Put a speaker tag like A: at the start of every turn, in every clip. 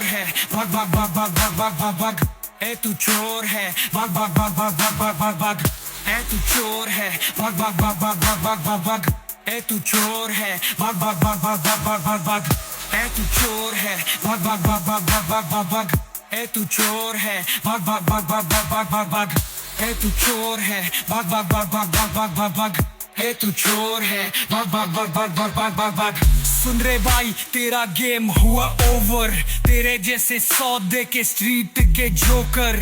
A: चोर है, भाग भाग भाग भाग भाग भाग भाग भाग। ए तू चोर है, भाग भाग भाग भाग भाग भाग भाग भाग। ए तू चोर है, भाग भाग भाग भाग भाग भाग भाग भाग। ए तू चोर है, भाग भाग भाग भाग भाग भाग भाग भाग। ए तू चोर है, भाग भाग भाग भाग भाग भाग भाग भाग। ए तू चोर है, भाग भाग भाग भाग भाग भाग भाग भाग। ए तू चोर है, भाग भाग भाग भाग भाग भाग भाग भाग। ए तू चोर है, भाग भाग भाग भाग भाग भाग भाग भाग। सुन रे भाई, तेरा गेम हुआ ओवर। तेरे जैसे 100 दे के स्ट्रीट के जोकर।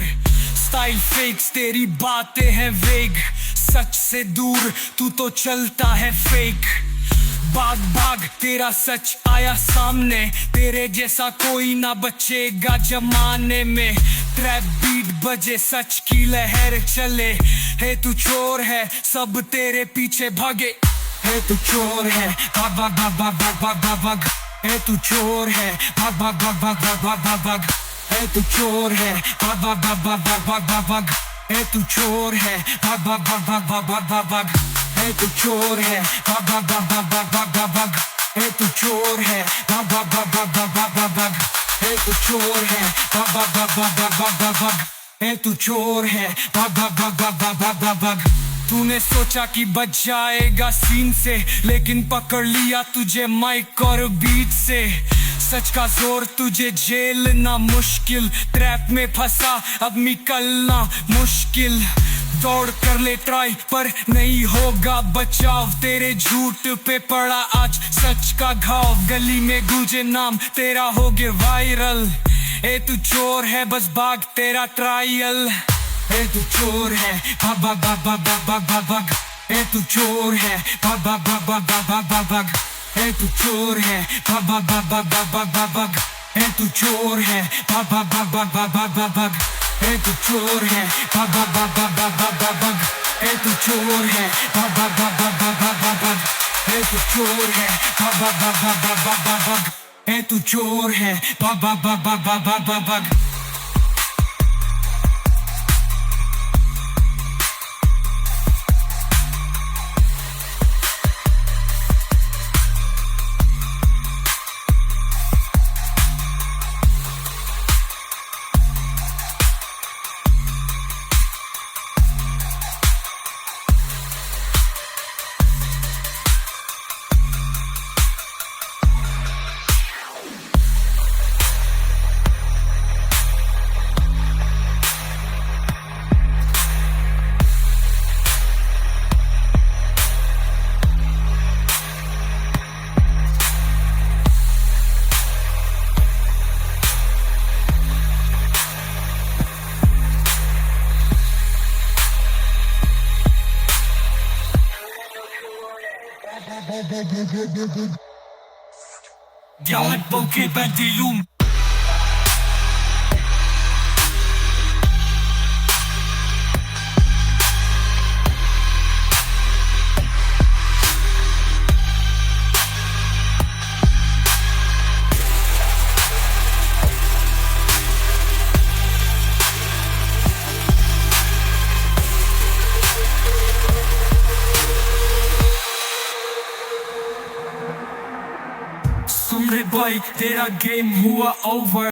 A: स्टाइल फेक्स, तेरी बातें हैं वेग। सच से दूर तू तो चलता है फेक। भाग भाग, तेरा सच आया सामने। तेरे जैसा कोई ना बचेगा जमाने में। ट्रैप बीट बजे, सच की लहर चले। हे तू चोर है, सब तेरे पीछे भागे। हे तू चोर है, भाग भाग भाग भाग भाग भाग भाग भाग। हे तू चोर है, भाग भाग भाग भाग भाग भाग भाग भाग। हे तू चोर है, भाग भाग भाग भाग भाग भाग भाग भाग। हे तू चोर है, भाग भाग भाग भाग भाग भाग भाग भाग। हे तू चोर है, भाग भाग भाग भाग भाग भाग भाग भाग। हे तू चोर है, भाग भाग भाग भाग भाग भाग भाग भाग। हे तू चोर है, भाग भाग भाग भाग भाग भाग भाग भाग। हे तू चोर है, भाग भाग भाग भाग भाग भाग भाग भाग। तूने सोचा कि बच जाएगा सीन से, लेकिन पकड़ लिया तुझे माइक और बीट से। सच का जोर तुझे जेल ना मुश्किल। ट्रैप में फंसा, अब निकलना मुश्किल। दौड़ कर ले ट्राई, पर नहीं होगा बचाव। तेरे झूठ पे पड़ा आज सच का घाव। गली में गूंजे नाम तेरा हो गया वायरल। ए तू चोर है, बस भाग तेरा ट्रायल। ए तू चोर है, भाग भाग भाग भाग भाग भाग भाग भाग। ए तू चोर है, भाग भाग भाग भाग भाग भाग भाग भाग। ए तू चोर है, भाग भाग भाग भाग भाग भाग भाग भाग। ए तू चोर है, भाग भाग भाग भाग भाग भाग भाग भाग। ए तू चोर है, भाग भाग भाग भाग भाग भाग भाग भाग। ए तू चोर है, भाग भाग भाग भाग भाग भाग भाग भाग। ए तू चोर है, भाग भाग भाग भाग भाग भाग भाग भाग। ए तू चोर है, भाग भाग भाग भाग भाग भाग भाग भाग। Dialekt Bokeh Bentilum. सुन रे भाई, तेरा गेम हुआ ओवर।